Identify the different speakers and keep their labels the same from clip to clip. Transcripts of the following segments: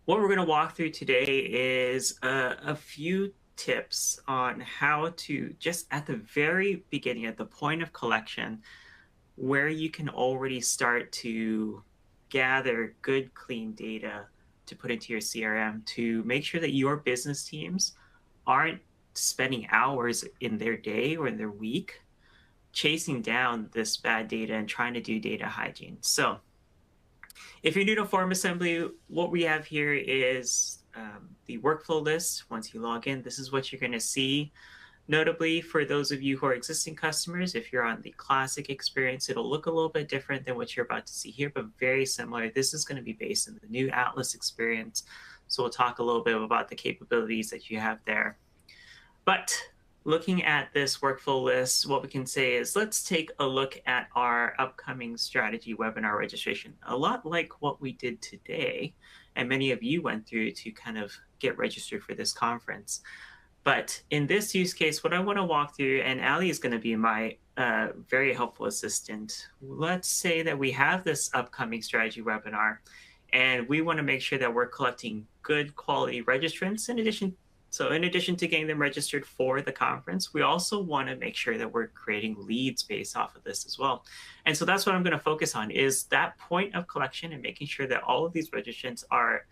Speaker 1: What we're going to walk through today is a few tips on how to, just at the very beginning, at the point of collection, where you can already start to gather good, clean data to put into your CRM to make sure that your business teams aren't spending hours in their day or in their week chasing down this bad data and trying to do data hygiene. So if you're new to FormAssembly, what we have here is the workflow list. Once you log in, this is what you're going to see. Notably, for those of you who are existing customers, if you're on the classic experience, it'll look a little bit different than what you're about to see here, but very similar. This is going to be based on the new Atlas experience. So we'll talk a little bit about the capabilities that you have there. But looking at this workflow list, what we can say is let's take a look at our upcoming strategy webinar registration. A lot like what we did today, and many of you went through to kind of get registered for this conference. But in this use case, what I want to walk through, and Ali is going to be my very helpful assistant. Let's say that we have this upcoming strategy webinar, and we want to make sure that we're collecting good quality registrants in addition to getting them registered for the conference, we also want to make sure that we're creating leads based off of this as well. And so that's what I'm going to focus on is that point of collection and making sure that all of these registrants are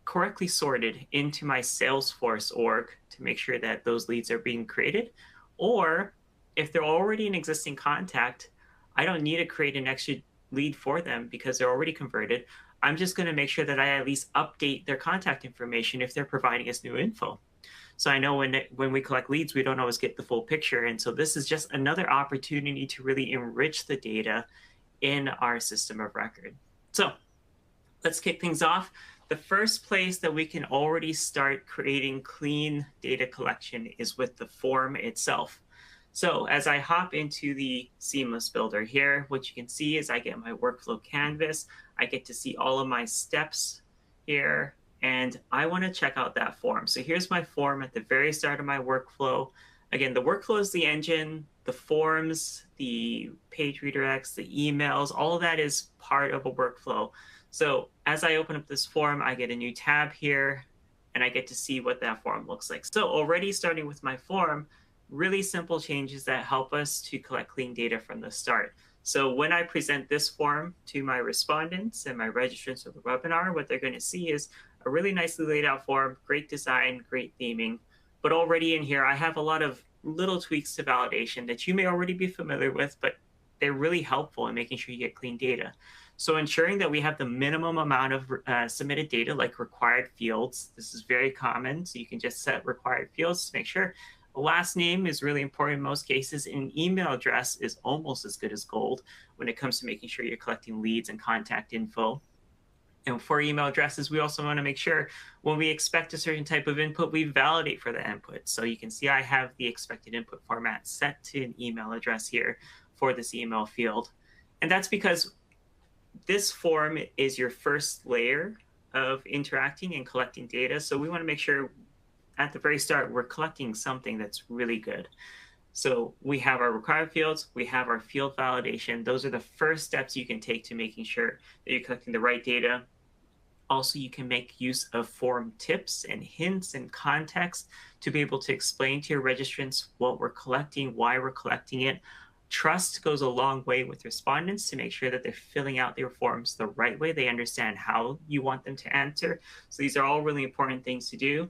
Speaker 1: correctly sorted into my Salesforce org to make sure that those leads are being created. Or if they're already an existing contact, I don't need to create an extra lead for them because they're already converted. I'm just going to make sure that I at least update their contact information if they're providing us new info. So I know when we collect leads, we don't always get the full picture. And so this is just another opportunity to really enrich the data in our system of record. So let's kick things off. The first place that we can already start creating clean data collection is with the form itself. So as I hop into the Seamless Builder here, what you can see is I get my workflow canvas. I get to see all of my steps here, and I want to check out that form. So here's my form at the very start of my workflow. Again, the workflow is the engine, the forms, the page redirects, the emails, all of that is part of a workflow. So as I open up this form, I get a new tab here, and I get to see what that form looks like. So already starting with my form, really simple changes that help us to collect clean data from the start. So when I present this form to my respondents and my registrants of the webinar, what they're going to see is a really nicely laid out form, great design, great theming. But already in here, I have a lot of little tweaks to validation that you may already be familiar with, but they're really helpful in making sure you get clean data. So ensuring that we have the minimum amount of submitted data, like required fields. This is very common. So you can just set required fields to make sure. A last name is really important in most cases, and an email address is almost as good as gold when it comes to making sure you're collecting leads and contact info. And for email addresses, we also want to make sure when we expect a certain type of input, we validate for the input. So you can see I have the expected input format set to an email address here for this email field. And that's because this form is your first layer of interacting and collecting data. So we want to make sure at the very start, we're collecting something that's really good. So we have our required fields, we have our field validation. Those are the first steps you can take to making sure that you're collecting the right data. Also, you can make use of form tips and hints and context to be able to explain to your registrants what we're collecting, why we're collecting it. Trust goes a long way with respondents to make sure that they're filling out their forms the right way. They understand how you want them to answer. So these are all really important things to do.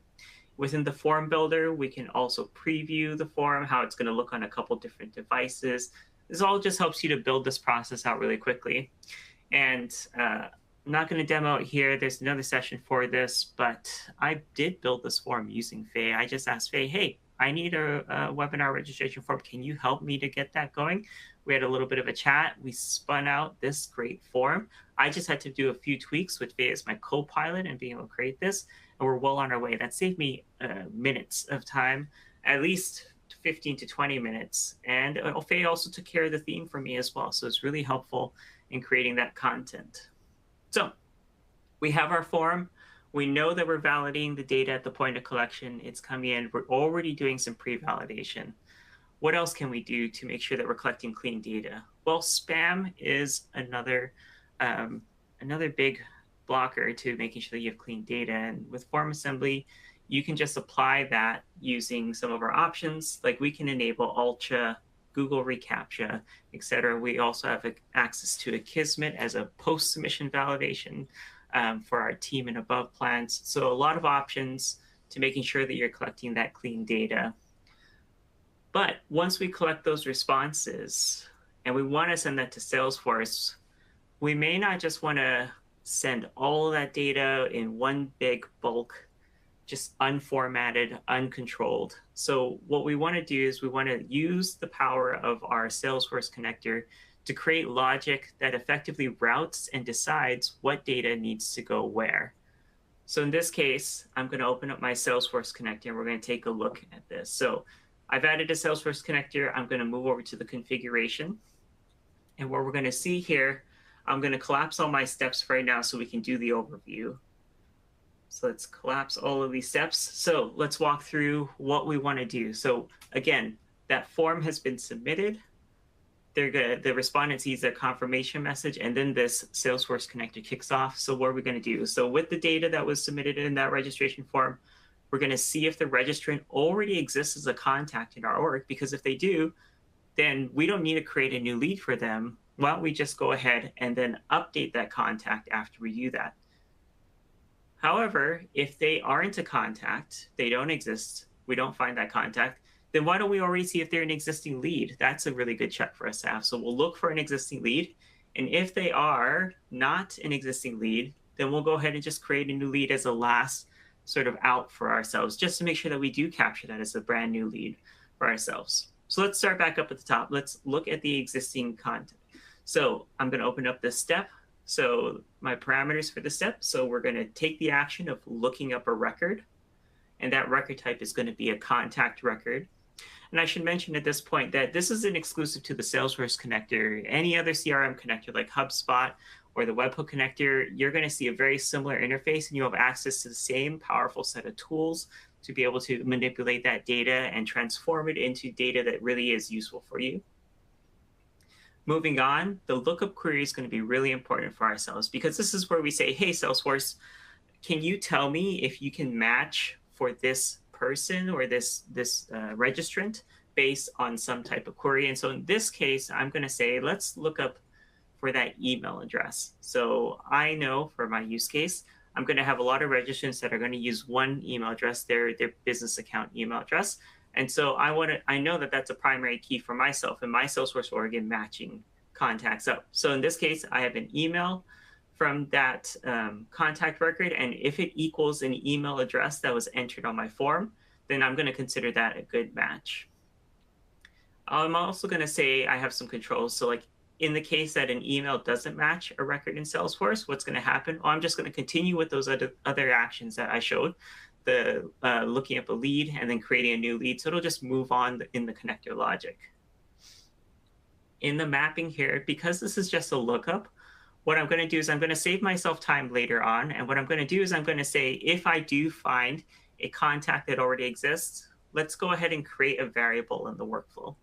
Speaker 1: Within the form builder, we can also preview the form, how it's going to look on a couple different devices. This all just helps you to build this process out really quickly. And I'm not going to demo it here. There's another session for this, but I did build this form using Faye. I just asked Faye, hey, I need a webinar registration form. Can you help me to get that going? We had a little bit of a chat. We spun out this great form. I just had to do a few tweaks with Faye as my co-pilot and being able to create this. And we're well on our way. That saved me minutes of time, at least 15 to 20 minutes. And Faye also took care of the theme for me as well. So it's really helpful in creating that content. So we have our form. We know that we're validating the data at the point of collection. It's coming in. We're already doing some pre-validation. What else can we do to make sure that we're collecting clean data? Well, spam is another big blocker to making sure that you have clean data. And with FormAssembly, you can just apply that using some of our options. Like we can enable Ultra, Google reCAPTCHA, etc. We also have access to Akismet as a post-submission validation for our team and above plans. So a lot of options to making sure that you're collecting that clean data. But once we collect those responses and we want to send that to Salesforce, we may not just want to send all of that data in one big bulk, just unformatted, uncontrolled. So what we want to do is we want to use the power of our Salesforce connector to create logic that effectively routes and decides what data needs to go where. So in this case, I'm going to open up my Salesforce connector and we're going to take a look at this. So I've added a Salesforce connector. I'm going to move over to the configuration. And what we're going to see here, I'm going to collapse all my steps right now so we can do the overview. So let's collapse all of these steps. So let's walk through what we want to do. So again, that form has been submitted. The respondent sees their confirmation message, and then this Salesforce connector kicks off. So what are we going to do? So with the data that was submitted in that registration form, we're going to see if the registrant already exists as a contact in our org, because if they do, then we don't need to create a new lead for them. Why don't we just go ahead and then update that contact after we do that? However, if they aren't a contact, they don't exist, we don't find that contact, then why don't we already see if they're an existing lead? That's a really good check for us to have. So we'll look for an existing lead. And if they are not an existing lead, then we'll go ahead and just create a new lead as a last sort of out for ourselves, just to make sure that we do capture that as a brand new lead for ourselves. So let's start back up at the top. Let's look at the existing content. So I'm going to open up this step. So my parameters for the step. So we're going to take the action of looking up a record. And that record type is going to be a contact record. And I should mention at this point that this isn't exclusive to the Salesforce connector. Any other CRM connector like HubSpot or the webhook connector, you're going to see a very similar interface, and you have access to the same powerful set of tools to be able to manipulate that data and transform it into data that really is useful for you. Moving on, the lookup query is going to be really important for ourselves, because this is where we say, hey, Salesforce, can you tell me if you can match for this person or this registrant based on some type of query? And so in this case, I'm going to say, let's look up for that email address. So I know for my use case, I'm going to have a lot of registrants that are going to use one email address, their business account email address. And so I know that that's a primary key for myself and my Salesforce org in matching contacts up. So in this case, I have an email from that contact record. And if it equals an email address that was entered on my form, then I'm going to consider that a good match. I'm also going to say I have some controls. So like in the case that an email doesn't match a record in Salesforce, what's going to happen? Well, I'm just going to continue with those other actions that I showed, the looking up a lead and then creating a new lead. So it'll just move on in the connector logic. In the mapping here, because this is just a lookup, what I'm going to do is I'm going to save myself time later on. And what I'm going to do is I'm going to say, if I do find a contact that already exists, let's go ahead and create a variable in the workflow.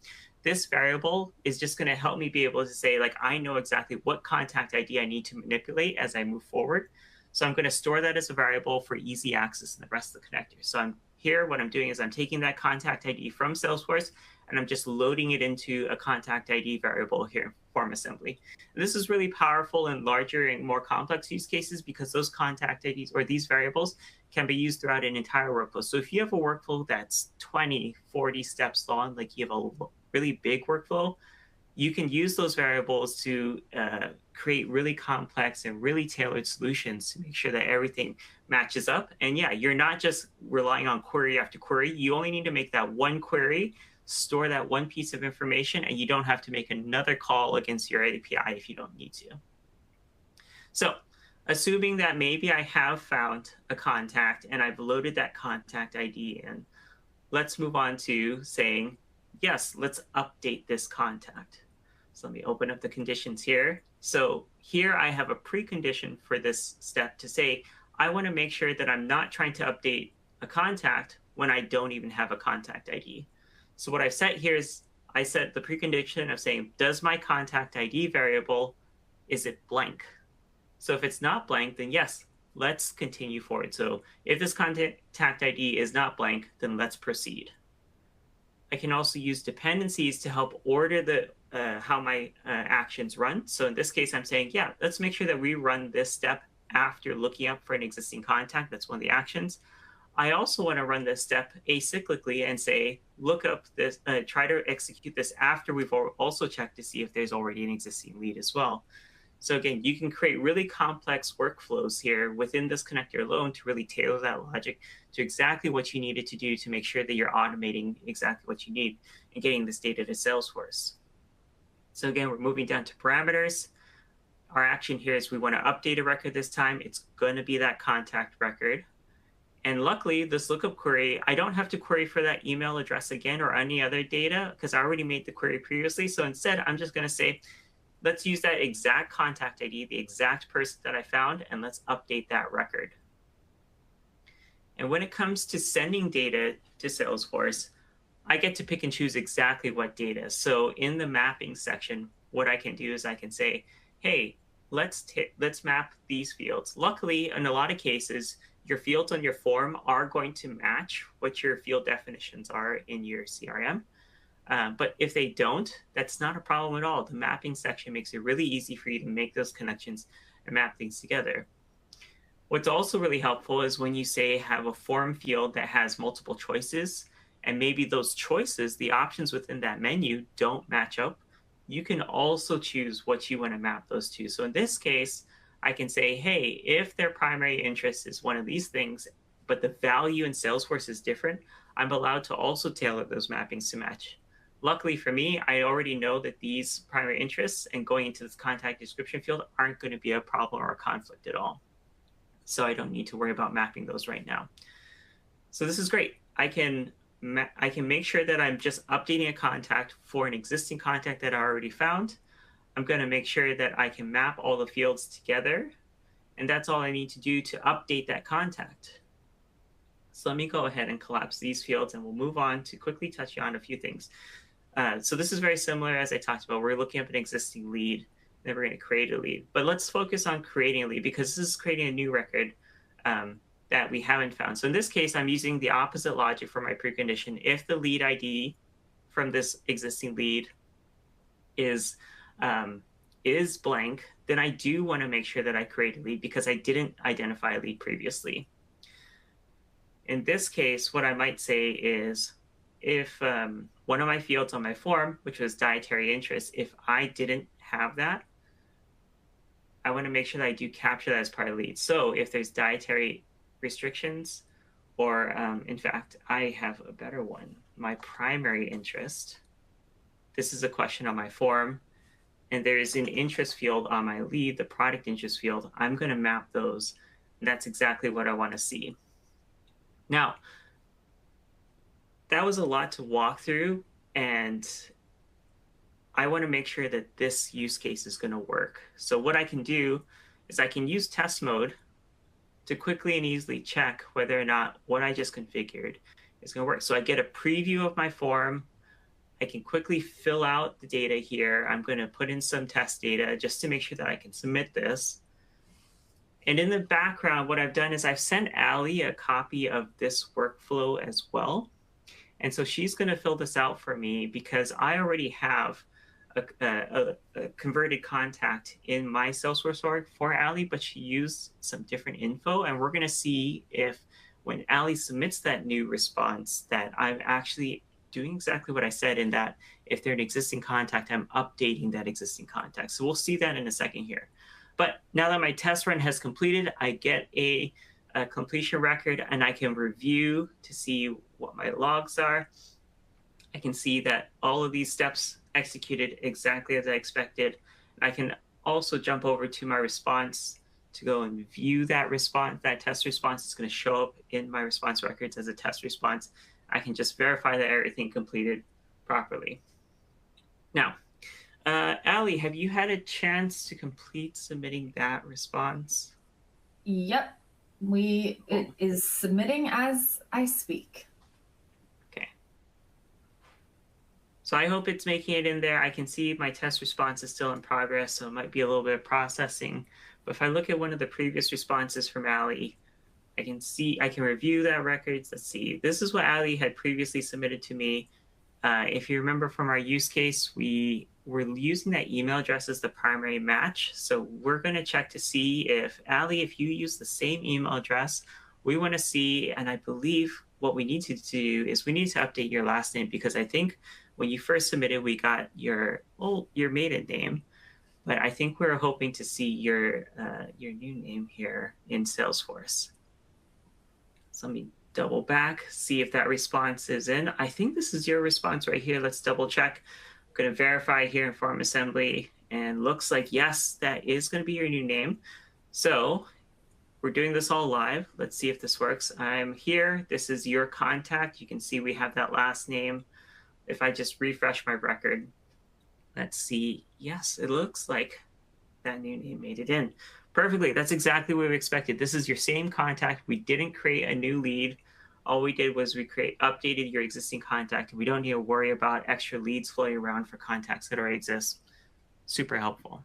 Speaker 1: This variable is just going to help me be able to say, like, I know exactly what contact ID I need to manipulate as I move forward. So I'm going to store that as a variable for easy access in the rest of the connector. So I'm here, what I'm doing is I'm taking that contact ID from Salesforce, and I'm just loading it into a contact ID variable here, FormAssembly. And this is really powerful in larger and more complex use cases, because those contact IDs or these variables can be used throughout an entire workflow. So if you have a workflow that's 20, 40 steps long, like you have a really big workflow, you can use those variables to create really complex and really tailored solutions to make sure that everything matches up. And yeah, you're not just relying on query after query. You only need to make that one query, store that one piece of information, and you don't have to make another call against your API if you don't need to. So assuming that maybe I have found a contact and I've loaded that contact ID in, let's move on to saying, yes, let's update this contact. So let me open up the conditions here. So here I have a precondition for this step to say, I want to make sure that I'm not trying to update a contact when I don't even have a contact ID. So what I've set here is I set the precondition of saying, does my contact ID variable, is it blank? So if it's not blank, then yes, let's continue forward. So if this contact ID is not blank, then let's proceed. I can also use dependencies to help order the how my actions run. So in this case, I'm saying, yeah, let's make sure that we run this step after looking up for an existing contact. That's one of the actions. I also want to run this step acyclically and say, look up this, try to execute this after we've also checked to see if there's already an existing lead as well. So again, you can create really complex workflows here within this connector alone to really tailor that logic to exactly what you needed to do to make sure that you're automating exactly what you need and getting this data to Salesforce. So again, we're moving down to parameters. Our action here is we want to update a record this time. It's going to be that contact record. And luckily, this lookup query, I don't have to query for that email address again or any other data because I already made the query previously. So instead, I'm just going to say, let's use that exact contact ID, the exact person that I found, and let's update that record. And when it comes to sending data to Salesforce, I get to pick and choose exactly what data. So in the mapping section, what I can do is I can say, hey, let's map these fields. Luckily, in a lot of cases, your fields on your form are going to match what your field definitions are in your CRM. But if they don't, that's not a problem at all. The mapping section makes it really easy for you to make those connections and map things together. What's also really helpful is when you say have a form field that has multiple choices, and maybe those choices, the options within that menu don't match up, you can also choose what you want to map those to. So in this case, I can say, hey, if their primary interest is one of these things, but the value in Salesforce is different, I'm allowed to also tailor those mappings to match. Luckily for me, I already know that these primary interests and going into this contact description field aren't going to be a problem or a conflict at all. So I don't need to worry about mapping those right now. So this is great. I can make sure that I'm just updating a contact for an existing contact that I already found. I'm going to make sure that I can map all the fields together. And that's all I need to do to update that contact. So let me go ahead and collapse these fields, and we'll move on to quickly touch on a few things. So this is very similar as I talked about. We're looking up an existing lead, then we're going to create a lead. But let's focus on creating a lead because this is creating a new record that we haven't found. So in this case, I'm using the opposite logic for my precondition. If the lead ID from this existing lead is blank, then I do want to make sure that I create a lead because I didn't identify a lead previously. In this case, what I might say is if one of my fields on my form, which was dietary interest, if I didn't have that, I want to make sure that I do capture that as part of the lead. So if there's dietary restrictions, or in fact, I have a better one, my primary interest, this is a question on my form, and there is an interest field on my lead, the product interest field, I'm going to map those. And that's exactly what I want to see. Now, that was a lot to walk through, and I want to make sure that this use case is going to work. So what I can do is I can use test mode to quickly and easily check whether or not what I just configured is going to work. So I get a preview of my form. I can quickly fill out the data here. I'm going to put in some test data just to make sure that I can submit this. And in the background, what I've done is I've sent Allie a copy of this workflow as well. And so she's going to fill this out for me because I already have a converted contact in my Salesforce org for Allie, but she used some different info. And we're going to see if when Allie submits that new response that I'm actually doing exactly what I said, in that if they're an existing contact, I'm updating that existing contact. So we'll see that in a second here. But now that my test run has completed, I get a completion record, and I can review to see what my logs are. I can see that all of these steps executed exactly as I expected. I can also jump over to my response to go and view that response. That test response is going to show up in my response records as a test response. I can just verify that everything completed properly. Now, Allie, have you had a chance to complete submitting that response?
Speaker 2: Yep. It is submitting as I speak.
Speaker 1: Okay. So I hope it's making it in there. I can see my test response is still in progress, so it might be a little bit of processing if I look at one of the previous responses from Ali, I can review that records. Let's see. This is what Ali had previously submitted to me. If you remember from our use case, we were using that email address as the primary match. So we're going to check to see if, Ali, if you use the same email address, we want to see, and I believe what we need to do is we need to update your last name, because I think when you first submitted, we got your maiden name, but I think we're hoping to see your new name here in Salesforce. So let me double back, see if that response is in. I think this is your response right here. Let's double check. I'm going to verify here in FormAssembly, and looks like, yes, that is going to be your new name. So we're doing this all live. Let's see if this works. I'm here. This is your contact. You can see we have that last name. If I just refresh my record, let's see. Yes, it looks like that new name made it in. Perfectly. That's exactly what we expected. This is your same contact. We didn't create a new lead. All we did was we updated your existing contact. We don't need to worry about extra leads floating around for contacts that already exist. Super helpful.